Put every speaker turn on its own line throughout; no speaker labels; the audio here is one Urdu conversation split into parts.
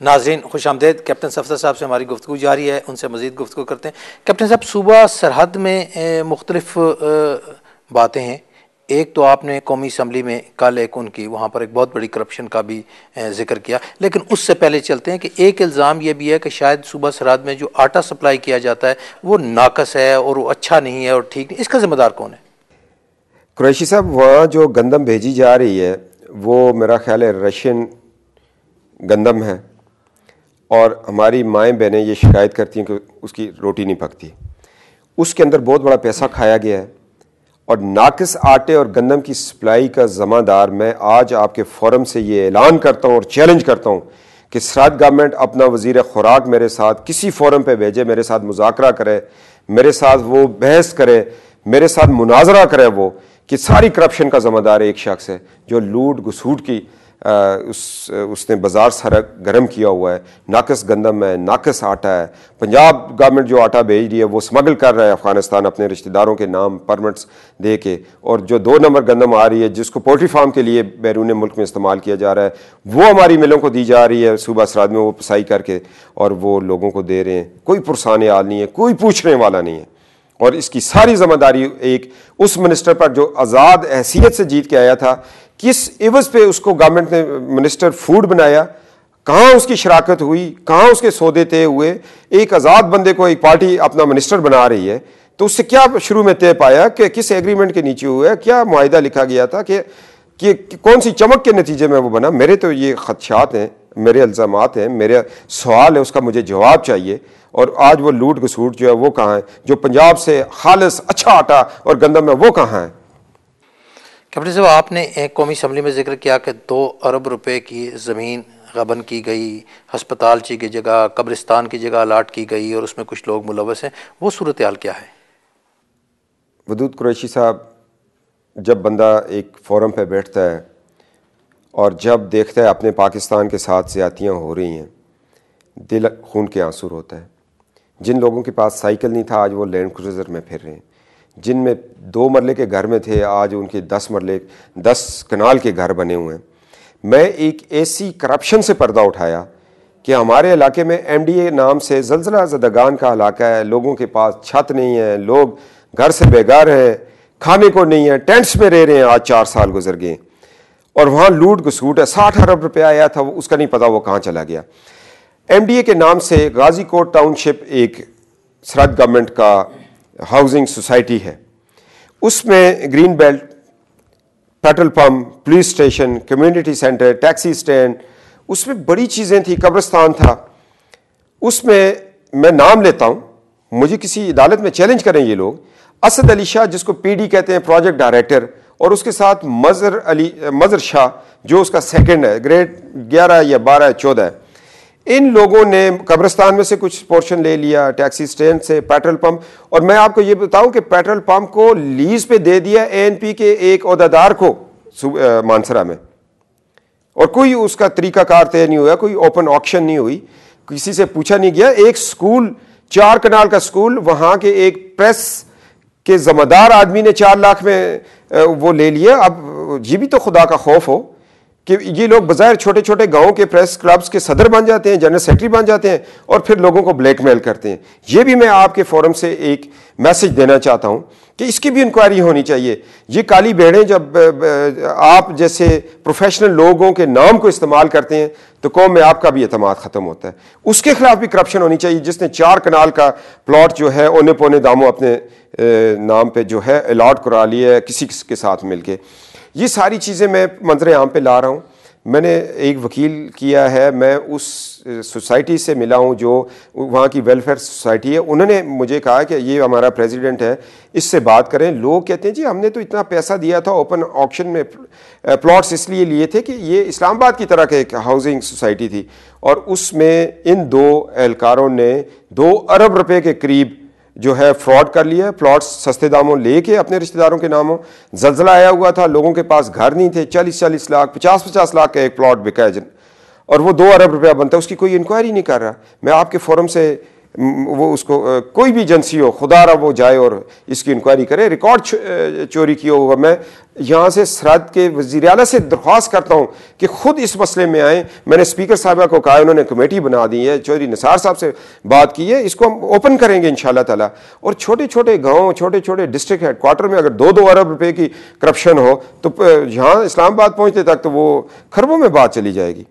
ناظرین خوش آمدید. کیپٹن صفدر صاحب سے ہماری گفتگو جاری ہے, ان سے مزید گفتگو کرتے ہیں. کیپٹن صاحب, صوبہ سرحد میں مختلف باتیں ہیں. ایک تو آپ نے قومی اسمبلی میں کل ایک ان کی وہاں پر ایک بہت بڑی کرپشن کا بھی ذکر کیا, لیکن اس سے پہلے چلتے ہیں کہ ایک الزام یہ بھی ہے کہ شاید صوبہ سرحد میں جو آٹا سپلائی کیا جاتا ہے وہ ناقص ہے اور وہ اچھا نہیں ہے اور ٹھیک نہیں. اس کا ذمہ دار کون ہے؟
قریشی صاحب, وہاں جو گندم بھیجی جا رہی ہے وہ میرا خیال ہے رشین گندم ہے, اور ہماری مائیں بہنیں یہ شکایت کرتی ہیں کہ اس کی روٹی نہیں پکتی. اس کے اندر بہت بڑا پیسہ کھایا گیا ہے, اور ناقص آٹے اور گندم کی سپلائی کا ذمہ دار میں آج آپ کے فورم سے یہ اعلان کرتا ہوں اور چیلنج کرتا ہوں کہ سرحد گورنمنٹ اپنا وزیر خوراک میرے ساتھ کسی فورم پہ بھیجے, میرے ساتھ مذاکرہ کرے, میرے ساتھ وہ بحث کرے, میرے ساتھ مناظرہ کرے, وہ کہ ساری کرپشن کا ذمہ دار ایک شخص ہے جو لوٹ گسوٹ کی اس نے بازار سارا گرم کیا ہوا ہے. ناقص گندم ہے, ناقص آٹا ہے. پنجاب گورنمنٹ جو آٹا بھیج رہی ہے وہ سمگل کر رہا ہے افغانستان اپنے رشتہ داروں کے نام پرمٹس دے کے, اور جو 2 نمبر گندم آ رہی ہے جس کو پولٹری فارم کے لیے بیرون ملک میں استعمال کیا جا رہا ہے وہ ہماری ملوں کو دی جا رہی ہے صوبہ سرحد میں, وہ پسائی کر کے اور وہ لوگوں کو دے رہے ہیں. کوئی پرسان حال نہیں ہے, کوئی پوچھنے والا نہیں ہے, اور اس کی ساری ذمہ داری ایک اس منسٹر پر جو آزاد حیثیت سے جیت کے آیا تھا. کس عوض پہ اس کو گورنمنٹ نے منسٹر فوڈ بنایا, کہاں اس کی شراکت ہوئی, کہاں اس کے سودے طے ہوئے؟ ایک آزاد بندے کو ایک پارٹی اپنا منسٹر بنا رہی ہے تو اس سے کیا شروع میں طے پایا کہ کس ایگریمنٹ کے نیچے ہوا ہے, کیا معاہدہ لکھا گیا تھا, کہ کون سی چمک کے نتیجے میں وہ بنا؟ میرے تو یہ خدشات ہیں, میرے الزامات ہیں, میرے سوال ہے, اس کا مجھے جواب چاہیے. اور آج وہ لوٹ گسوٹ جو ہے وہ کہاں ہے؟ جو پنجاب سے خالص اچھا آٹا اور گندم ہے وہ کہاں ہے؟
کیپٹن صاحب, آپ نے ایک قومی اسمبلی میں ذکر کیا کہ 2 ارب روپے کی زمین غبن کی گئی, ہسپتال کی جگہ, قبرستان کی جگہ الاٹ کی گئی, اور اس میں کچھ لوگ ملوث ہیں. وہ صورتحال کیا ہے؟
ودود قریشی صاحب, جب بندہ ایک فورم پہ بیٹھتا ہے اور جب دیکھتا ہے اپنے پاکستان کے ساتھ زیادتیاں ہو رہی ہیں, دل خون کے آنسو ہوتا ہے. جن لوگوں کے پاس سائیکل نہیں تھا آج وہ لینڈ کروزر میں پھر رہے ہیں, جن میں 2 مرلے کے گھر میں تھے آج ان کے 10 کنال کے گھر بنے ہوئے ہیں. میں ایک ایسی کرپشن سے پردہ اٹھایا کہ ہمارے علاقے میں ایم ڈی اے نام سے زلزلہ زدگان کا علاقہ ہے, لوگوں کے پاس چھت نہیں ہے, لوگ گھر سے بے گھر ہیں, کھانے کو نہیں ہے, ٹینٹس میں رہ رہے ہیں. آج 4 سال گزر گئے اور وہاں لوٹ گسوٹ ہے. 60 ارب روپے آیا تھا, اس کا نہیں پتا وہ کہاں چلا گیا. ایم ڈی اے کے نام سے غازی کوٹ ٹاؤن شپ ایک سرحد گورنمنٹ کا ہاؤسنگ سوسائٹی ہے, اس میں green belt, petrol pump, police station, community centre, taxi stand, اس میں بڑی چیزیں تھیں, قبرستان تھا. اس میں نام لیتا ہوں, مجھے کسی عدالت میں چیلنج کریں یہ لوگ. اسد علی شاہ جس کو پی ڈی کہتے ہیں پروجیکٹ ڈائریکٹر, اور اس کے ساتھ مظہر شاہ جو اس کا سیکنڈ ہے, گریڈ 11 یا 12 یا 14 ہے. ان لوگوں نے قبرستان میں سے کچھ پورشن لے لیا, ٹیکسی اسٹینڈ سے, پیٹرول پمپ. اور میں آپ کو یہ بتاؤں کہ پیٹرول پمپ کو لیز پہ دے دیا اے این پی کے ایک عہدیدار کو مانسرا میں, اور کوئی اس کا طریقہ کار طے نہیں ہوا, کوئی اوپن آکشن نہیں ہوئی, کسی سے پوچھا نہیں گیا. ایک سکول 4 کنال کا سکول, وہاں کے ایک پریس کے ذمہ دار آدمی نے 4 لاکھ میں وہ لے لیا. اب یہ بھی تو خدا کا خوف ہو کہ یہ لوگ بظاہر چھوٹے چھوٹے گاؤں کے پریس کلبز کے صدر بن جاتے ہیں, جنرل سیکرٹری بن جاتے ہیں, اور پھر لوگوں کو بلیک میل کرتے ہیں. یہ بھی میں آپ کے فورم سے ایک میسج دینا چاہتا ہوں کہ اس کی بھی انکوائری ہونی چاہیے. یہ کالی بھیڑیں جب آپ جیسے پروفیشنل لوگوں کے نام کو استعمال کرتے ہیں تو قوم میں آپ کا بھی اعتماد ختم ہوتا ہے. اس کے خلاف بھی کرپشن ہونی چاہیے. جس نے 4 کنال کا پلاٹ جو ہے اونے پونے داموں اپنے نام پہ جو ہے الاٹ کرا لیا ہے کسی کے ساتھ مل کے. یہ ساری چیزیں میں منظر عام پہ لا رہا ہوں. میں نے ایک وکیل کیا ہے, میں اس سوسائٹی سے ملا ہوں جو وہاں کی ویلفیئر سوسائٹی ہے. انہوں نے مجھے کہا کہ یہ ہمارا پریزیڈنٹ ہے, اس سے بات کریں. لوگ کہتے ہیں جی ہم نے تو اتنا پیسہ دیا تھا اوپن آکشن میں, پلاٹس اس لیے لیے تھے کہ یہ اسلام آباد کی طرح کے ایک ہاؤسنگ سوسائٹی تھی, اور اس میں ان 2 اہلکاروں نے 2 ارب روپے کے قریب جو ہے فراڈ کر لیا. پلاٹس سستے داموں لے کے اپنے رشتہ داروں کے ناموں. زلزلہ آیا ہوا تھا, لوگوں کے پاس گھر نہیں تھے, 40 لاکھ 50 لاکھ کا ایک پلاٹ بکا ہے, اور وہ 2 ارب روپیہ بنتا ہے. اس کی کوئی انکوائری نہیں کر رہا. میں آپ کے فورم سے وہ اس کو کوئی بھی ایجنسی ہو خدا را وہ جائے اور اس کی انکوائری کرے. ریکارڈ چوری کیا ہوا, میں یہاں سے سرحد کے وزیر اعلیٰ سے درخواست کرتا ہوں کہ خود اس مسئلے میں آئیں. میں نے اسپیکر صاحبہ کو کہا, انہوں نے کمیٹی بنا دی ہے, چودھری نثار صاحب سے بات کی ہے, اس کو ہم اوپن کریں گے انشاءاللہ تعالیٰ. اور چھوٹے چھوٹے گاؤں, چھوٹے چھوٹے ڈسٹرکٹ ہیڈ کوارٹر میں اگر 2-2 ارب روپے کی کرپشن ہو تو یہاں اسلام آباد پہنچنے تک تو وہ خربوں میں بات چلی جائے گی.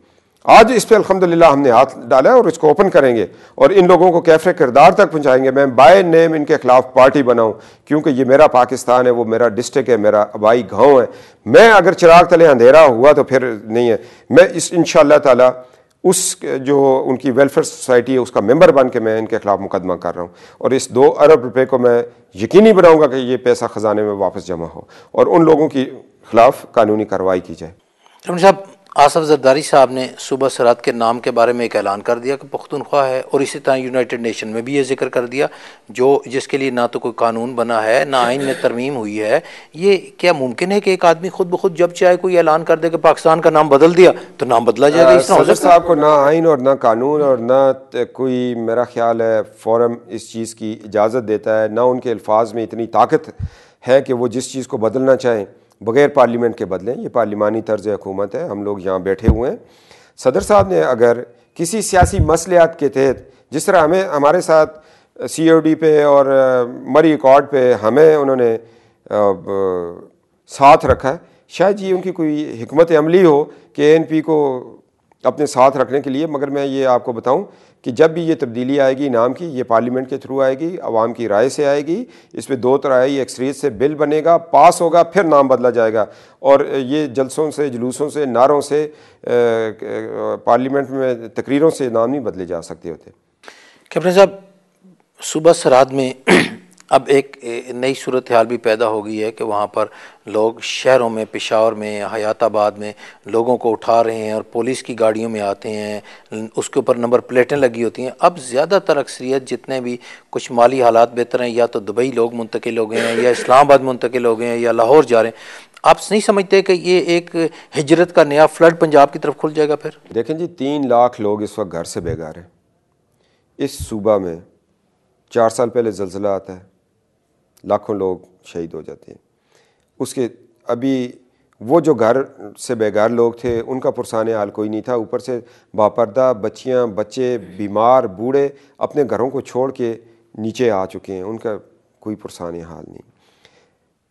آج اس پہ الحمدللہ ہم نے ہاتھ ڈالا ہے اور اس کو اوپن کریں گے اور ان لوگوں کو کیفر کردار تک پہنچائیں گے. میں بائی نیم ان کے خلاف پارٹی بناؤں, کیونکہ یہ میرا پاکستان ہے, وہ میرا ڈسٹرکٹ ہے, میرا آبائی گاؤں ہے. میں اگر چراغ تلے اندھیرا ہوا تو پھر نہیں ہے. میں اس انشاءاللہ تعالیٰ اس جو ان کی ویلفیئر سوسائٹی ہے اس کا ممبر بن کے میں ان کے خلاف مقدمہ کر رہا ہوں, اور اس 2 ارب روپے کو میں یقینی بناؤں گا کہ یہ پیسہ خزانے میں واپس جمع ہو اور ان لوگوں کی خلاف قانونی کارروائی کی جائے.
صاحب, آصف زرداری صاحب نے صوبہ سرحد کے نام کے بارے میں ایک اعلان کر دیا کہ پختونخوا ہے, اور اسی طرح یونائٹڈ نیشن میں بھی یہ ذکر کر دیا جس کے لیے نہ تو کوئی قانون بنا ہے نہ آئین میں ترمیم ہوئی ہے. یہ کیا ممکن ہے کہ ایک آدمی خود بخود جب چاہے کوئی اعلان کر دے کہ پاکستان کا نام بدل دیا تو نام بدلا جائے گا؟ اس طرح
صدر صاحب کو نہ آئین اور نہ قانون اور نہ کوئی میرا خیال ہے فورم اس چیز کی اجازت دیتا ہے, نہ ان کے الفاظ میں اتنی طاقت ہے کہ وہ جس چیز کو بدلنا چاہیں بغیر پارلیمنٹ کے بدلیں. یہ پارلیمانی طرز حکومت ہے, ہم لوگ یہاں بیٹھے ہوئے ہیں. صدر صاحب نے اگر کسی سیاسی مصلحت کے تحت, جس طرح ہمارے ساتھ COD پہ اور مری ایکارڈ پہ ہمیں انہوں نے ساتھ رکھا ہے, شاید یہ ان کی کوئی حکمت عملی ہو کہ ANP کو اپنے ساتھ رکھنے کے لیے. مگر میں یہ آپ کو بتاؤں کہ جب بھی یہ تبدیلی آئے گی نام کی, یہ پارلیمنٹ کے تھرو آئے گی, عوام کی رائے سے آئے گی, اس پہ 2/3 اکثریت سے بل بنے گا, پاس ہوگا, پھر نام بدلا جائے گا. اور یہ جلسوں سے, جلوسوں سے, نعروں سے, پارلیمنٹ میں تقریروں سے نام نہیں بدلے جا سکتے ہوتے.
کیپٹن صاحب, صوبہ سرحد میں اب ایک نئی صورتحال بھی پیدا ہو گئی ہے کہ وہاں پر لوگ شہروں میں, پشاور میں, حیات آباد میں لوگوں کو اٹھا رہے ہیں اور پولیس کی گاڑیوں میں آتے ہیں, اس کے اوپر نمبر پلیٹیں لگی ہوتی ہیں. اب زیادہ تر اکثریت جتنے بھی کچھ مالی حالات بہتر ہیں, یا تو دبئی لوگ منتقل ہو گئے ہیں, یا اسلام آباد منتقل ہو گئے ہیں, یا لاہور جا رہے ہیں. آپ نہیں سمجھتے کہ یہ ایک ہجرت کا نیا فلڈ پنجاب کی طرف کھل جائے گا پھر؟
دیکھیں جی, 3 لاکھ لوگ اس وقت گھر سے بے گھر ہیں اس صوبہ میں. 4 سال پہلے زلزلہ آتا ہے, لاکھوں لوگ شہید ہو جاتے ہیں. اس کے ابھی وہ جو گھر سے بے گھر لوگ تھے ان کا پرسان حال کوئی نہیں تھا, اوپر سے باپردہ بچیاں, بچے, بیمار, بوڑھے اپنے گھروں کو چھوڑ کے نیچے آ چکے ہیں, ان کا کوئی پرسان حال نہیں.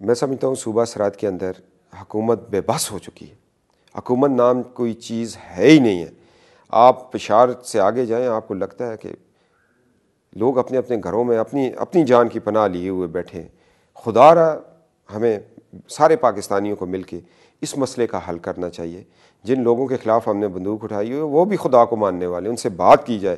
میں سمجھتا ہوں صوبہ سرحد کے اندر حکومت بے بس ہو چکی ہے. حکومت نام کوئی چیز ہے ہی نہیں ہے. آپ پشاور سے آگے جائیں, آپ کو لگتا ہے کہ لوگ اپنے اپنے گھروں میں اپنی جان کی پناہ لیے ہوئے بیٹھے ہیں. خدا را ہمیں سارے پاکستانیوں کو مل کے اس مسئلے کا حل کرنا چاہیے. جن لوگوں کے خلاف ہم نے بندوق اٹھائی ہوئی ہے وہ بھی خدا کو ماننے والے, ان سے بات کی جائے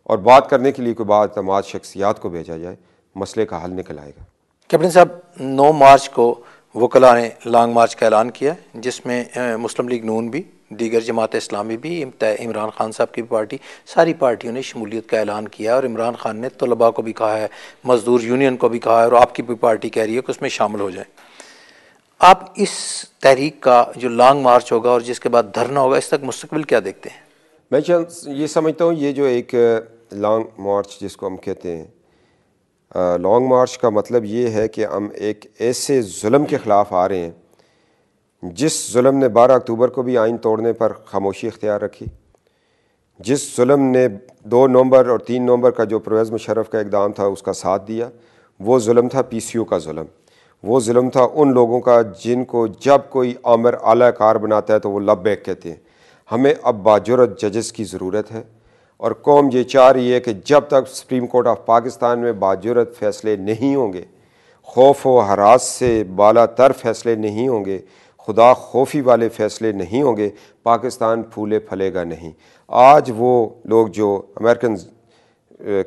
اور بات کرنے کے لیے کوئی بااعتماد شخصیات کو بھیجا جائے, مسئلے کا حل نکل آئے گا.
کیپٹن صاحب, 9 مارچ کو وکلاء نے لانگ مارچ کا اعلان کیا, جس میں مسلم لیگ نون بھی, دیگر جماعت اسلامی بھی, عمران خان صاحب کی پارٹی, ساری پارٹیوں نے شمولیت کا اعلان کیا. اور عمران خان نے طلباء کو بھی کہا ہے, مزدور یونین کو بھی کہا ہے, اور آپ کی بھی پارٹی کہہ رہی ہے کہ اس میں شامل ہو جائیں. آپ اس تحریک کا جو لانگ مارچ ہوگا اور جس کے بعد دھرنا ہوگا, اس تک مستقبل کیا دیکھتے ہیں؟
میں یہ سمجھتا ہوں یہ جو ایک لانگ مارچ جس کو ہم کہتے ہیں, لانگ مارچ کا مطلب یہ ہے کہ ہم ایک ایسے ظلم کے خلاف آ رہے ہیں جس ظلم نے 12 اکتوبر کو بھی آئین توڑنے پر خاموشی اختیار رکھی, جس ظلم نے 2 نومبر اور 3 نومبر کا جو پرویز مشرف کا اقدام تھا اس کا ساتھ دیا. وہ ظلم تھا PCO کا ظلم, وہ ظلم تھا ان لوگوں کا جن کو جب کوئی آمر اعلی کار بناتا ہے تو وہ لبیک کہتے ہیں. ہمیں اب باجرت ججز کی ضرورت ہے, اور قوم یہ چاہ رہی ہے کہ جب تک سپریم کورٹ آف پاکستان میں باجرت فیصلے نہیں ہوں گے, خوف و ہراس سے بالا تر فیصلے نہیں ہوں گے, خدا خوفی والے فیصلے نہیں ہوں گے, پاکستان پھولے پھلے گا نہیں. آج وہ لوگ جو امریکن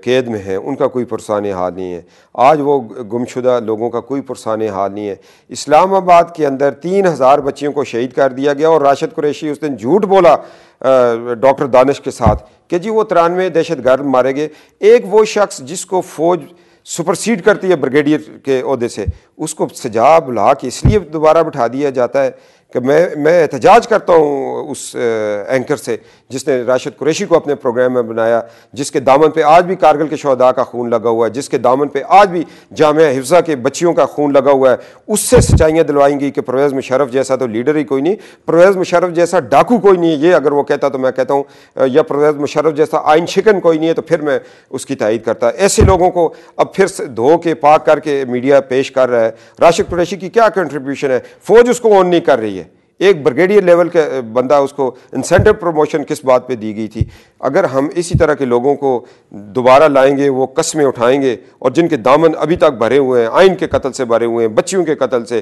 قید میں ہیں ان کا کوئی پرسان حال نہیں ہے. آج وہ گمشدہ لوگوں کا کوئی پرسان حال نہیں ہے. اسلام آباد کے اندر 3000 بچیوں کو شہید کر دیا گیا, اور راشد قریشی اس دن جھوٹ بولا ڈاکٹر دانش کے ساتھ کہ جی وہ 93 دہشت گرد مارے گئے. ایک وہ شخص جس کو فوج سپرسیڈ کرتی ہے بریگیڈیئر کے عہدے سے, اس کو سجا بلا کے اس لیے دوبارہ بٹھا دیا جاتا ہے کہ میں احتجاج کرتا ہوں اس اینکر سے جس نے راشد قریشی کو اپنے پروگرام میں بنایا، جس کے دامن پہ آج بھی کارگل کے شہداء کا خون لگا ہوا ہے، جس کے دامن پہ آج بھی جامعہ حفظہ کے بچیوں کا خون لگا ہوا ہے. اس سے سچائیاں دلوائیں گی کہ پرویز مشرف جیسا تو لیڈر ہی کوئی نہیں، پرویز مشرف جیسا ڈاکو کوئی نہیں ہے. یہ اگر وہ کہتا تو میں کہتا ہوں یا پرویز مشرف جیسا آئین شکن کوئی نہیں ہے، تو پھر میں اس کی تائید کرتا. ایسے لوگوں کو اب پھر دھو کے پاک کر کے میڈیا پیش کر رہا ہے. راشد قریشی کی کیا کنٹریبیوشن ہے؟ فوج اس کو اون نہیں کر رہی ہے. ایک بریگیڈیئر لیول کا بندہ، اس کو انسینٹو پروموشن کس بات پہ دی گئی تھی؟ اگر ہم اسی طرح کے لوگوں کو دوبارہ لائیں گے، وہ قسمیں اٹھائیں گے، اور جن کے دامن ابھی تک بھرے ہوئے ہیں، آئین کے قتل سے بھرے ہوئے ہیں، بچیوں کے قتل سے،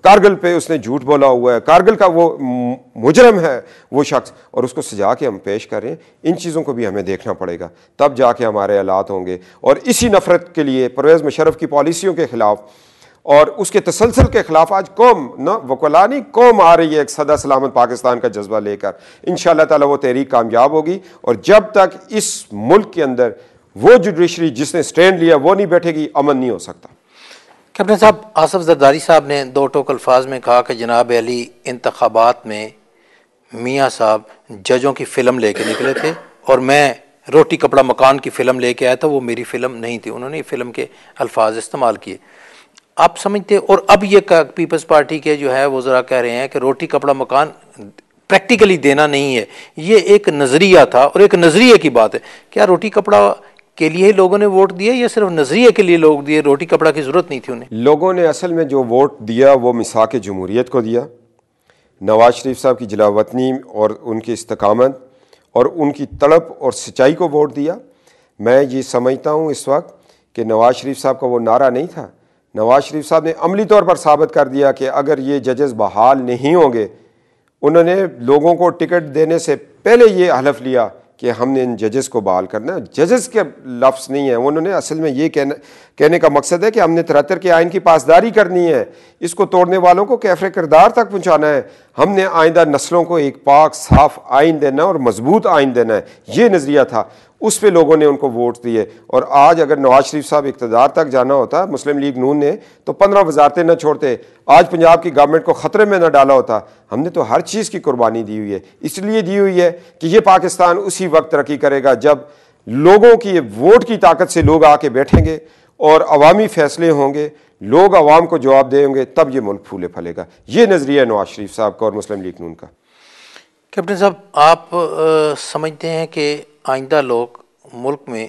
کارگل پہ اس نے جھوٹ بولا ہوا ہے، کارگل کا وہ مجرم ہے وہ شخص، اور اس کو سجا کے ہم پیش کر رہے ہیں. ان چیزوں کو بھی ہمیں دیکھنا پڑے گا، تب جا کے ہمارے حالات ہوں گے. اور اسی نفرت کے لیے پرویز مشرف کی پالیسیوں کے خلاف اور اس کے تسلسل کے خلاف آج قوم نہ وکلا نہیں، قوم آ رہی ہے ایک سدا سلامت پاکستان کا جذبہ لے کر. انشاءاللہ تعالی وہ تحریک کامیاب ہوگی، اور جب تک اس ملک کے اندر وہ جوڈیشری جس نے سٹینڈ لیا وہ نہیں بیٹھے گی، امن نہیں ہو سکتا.
کیپٹن صاحب، آصف زرداری صاحب نے دو ٹوک الفاظ میں کہا کہ جناب علی انتخابات میں میاں صاحب ججوں کی فلم لے کے نکلے تھے اور میں روٹی کپڑا مکان کی فلم لے کے آیا تھا، وہ میری فلم نہیں تھی. انہوں نے فلم کے الفاظ استعمال کیے. آپ سمجھتے، اور اب یہ پیپلز پارٹی کے جو ہے وہ ذرا کہہ رہے ہیں کہ روٹی کپڑا مکان پریکٹیکلی دینا نہیں ہے، یہ ایک نظریہ تھا اور ایک نظریے کی بات ہے. کیا روٹی کپڑا کے لیے لوگوں نے ووٹ دیا یا صرف نظریے کے لیے لوگ دیے؟ روٹی کپڑا کی ضرورت نہیں تھی انہیں.
لوگوں نے اصل میں جو ووٹ دیا وہ مساق جمہوریت کو دیا، نواز شریف صاحب کی جلا وطنی اور ان کی استقامت اور ان کی تڑپ اور سچائی کو ووٹ دیا. میں یہ سمجھتا ہوں اس وقت کہ نواز شریف صاحب کا وہ نعرہ نہیں تھا. نواز شریف صاحب نے عملی طور پر ثابت کر دیا کہ اگر یہ ججز بحال نہیں ہوں گے، انہوں نے لوگوں کو ٹکٹ دینے سے پہلے یہ حلف لیا کہ ہم نے ان ججز کو بحال کرنا ہے. ججز کے لفظ نہیں ہیں، انہوں نے اصل میں یہ کہنے کا مقصد ہے کہ ہم نے 73 کے آئین کی پاسداری کرنی ہے، اس کو توڑنے والوں کو کیفر کردار تک پہنچانا ہے، ہم نے آئندہ نسلوں کو ایک پاک صاف آئین دینا اور مضبوط آئین دینا ہے. یہ نظریہ تھا، اس پہ لوگوں نے ان کو ووٹ دیے. اور آج اگر نواز شریف صاحب اقتدار تک جانا ہوتا، مسلم لیگ نون نے تو 15 وزارتیں نہ چھوڑتے، آج پنجاب کی گورنمنٹ کو خطرے میں نہ ڈالا ہوتا. ہم نے تو ہر چیز کی قربانی دی ہوئی ہے، اس لیے دی ہوئی ہے کہ یہ پاکستان اسی وقت ترقی کرے گا جب لوگوں کی ووٹ کی طاقت سے لوگ آ کے بیٹھیں گے اور عوامی فیصلے ہوں گے، لوگ عوام کو جواب دیں گے، تب یہ ملک پھولے پھلے گا. یہ نظریہ ہے نواز شریف صاحب کا اور مسلم لیگ نون کا.
کیپٹن صاحب، آپ سمجھتے ہیں کہ آئندہ لوگ ملک میں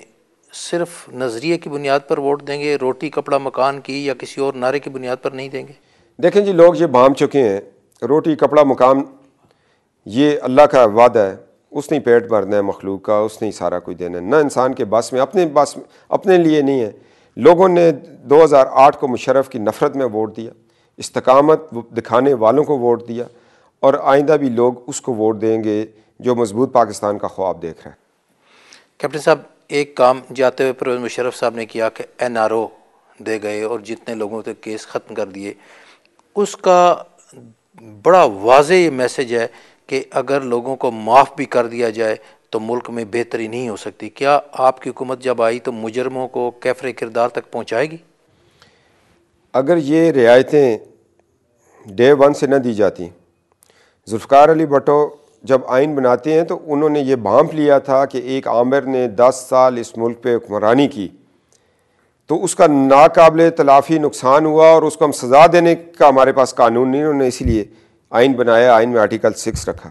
صرف نظریے کی بنیاد پر ووٹ دیں گے، روٹی کپڑا مکان کی یا کسی اور نعرے کی بنیاد پر نہیں دیں گے؟
دیکھیں جی، لوگ یہ بھانپ چکے ہیں، روٹی کپڑا مکان یہ اللہ کا وعدہ ہے، اس نے پیٹ بھرنا ہے مخلوق کا، اس نے سارا کچھ دینا ہے، نہ انسان کے بس میں، اپنے لیے نہیں ہے. لوگوں نے 2008 کو مشرف کی نفرت میں ووٹ دیا، استقامت دکھانے والوں کو ووٹ دیا، اور آئندہ بھی لوگ اس کو ووٹ دیں گے جو مضبوط پاکستان کا خواب دیکھ رہا ہے.
کیپٹن صاحب، ایک کام جاتے ہوئے پرویز مشرف صاحب نے کیا کہ NRO دے گئے اور جتنے لوگوں تک کیس ختم کر دیے. اس کا بڑا واضح یہ میسج ہے کہ اگر لوگوں کو معاف بھی کر دیا جائے تو ملک میں بہتری نہیں ہو سکتی. کیا آپ کی حکومت جب آئی تو مجرموں کو کیفر کردار تک پہنچائے گی؟
اگر یہ رعایتیں ڈے ون سے نہ دی جاتی، ذوالفقار علی بھٹو جب آئین بناتے ہیں تو انہوں نے یہ بھانپ لیا تھا کہ ایک عامر نے 10 سال اس ملک پہ حکمرانی کی تو اس کا ناقابل تلافی نقصان ہوا اور اس کو ہم سزا دینے کا ہمارے پاس قانون نہیں، انہوں نے اسی لیے آئین بنایا، آئین میں آرٹیکل 6 رکھا.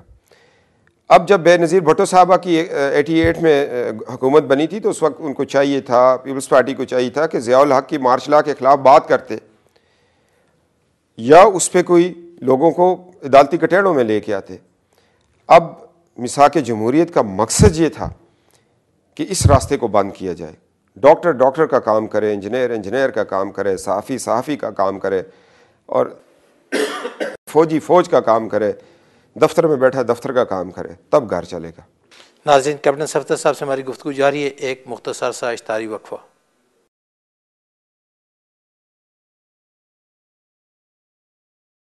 اب جب بے نظیر بھٹو صاحبہ کی 88 میں حکومت بنی تھی تو اس وقت ان کو چاہیے تھا، پیپلز پارٹی کو چاہیے تھا کہ ضیاء الحق کی مارشل لاء کے خلاف بات کرتے یا اس پہ کوئی لوگوں کو عدالتی کٹہروں میں لے کے آتے. اب مساق جمہوریت کا مقصد یہ تھا کہ اس راستے کو بند کیا جائے. ڈاکٹر کا کام کرے، انجینئر کا کام کرے، صحافی کا کام کرے، اور فوج کا کام کرے، دفتر میں بیٹھا دفتر کا کام کرے، تب گھر چلے گا.
ناظرین، کیپٹن صفدر صاحب سے ہماری گفتگو جاری ہے. ایک مختصر سا اشتہاری وقفہ.